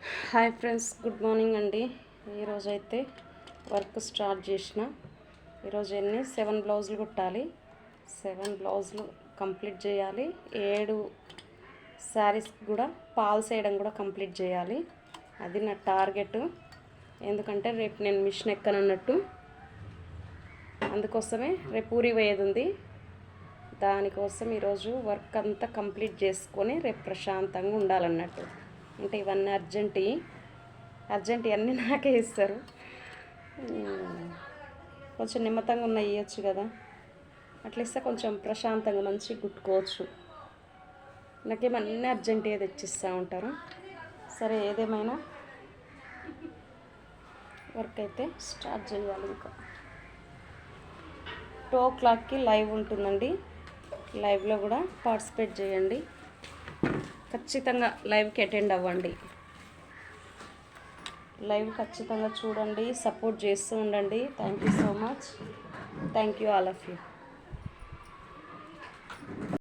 Hi friends, good morning అండి. ఈరోజైతే work start చేసిన. ఈరోజు 7 బ్లౌజులు కుట్టాలి. 7 బ్లౌజులు కంప్లీట్ చేయాలి. 7 శారీస్ కూడా పాల్స్ వేయడం కూడా కంప్లీట్ చేయాలి. అది నా టార్గెట్. ఎందుకంటే రేపు నేను మిషన్ ఎక్కనన్నట్టు, అందుకోసమే రేపు ఊరి పోయేది ఉంది. దానికోసం ఈరోజు వర్క్ అంతా కంప్లీట్ చేసుకొని రేపు ప్రశాంతంగా ఉండాలన్నట్టు. అంటే ఇవన్నీ అర్జెంట్ అన్నీ నాకే ఇస్తారు. కొంచెం నిమ్మతంగా ఉన్న ఇవ్వచ్చు కదా, అట్లా ఇస్తే కొంచెం ప్రశాంతంగా మంచిగా కుట్టుకోవచ్చు. నాకేమన్నీ అర్జెంటుగా తెచ్చిస్తూ ఉంటారు. సరే, ఏదేమైనా వర్క్ అయితే స్టార్ట్ చేయాలి. ఇంకా 2 o'clockకి లైవ్ ఉంటుందండి. లైవ్లో కూడా పార్టిసిపేట్ చేయండి. ఖచ్చితంగా లైవ్కి అటెండ్ అవ్వండి. లైవ్ ఖచ్చితంగా చూడండి, సపోర్ట్ చేస్తూ ఉండండి. Thank you so much. Thank you all of you.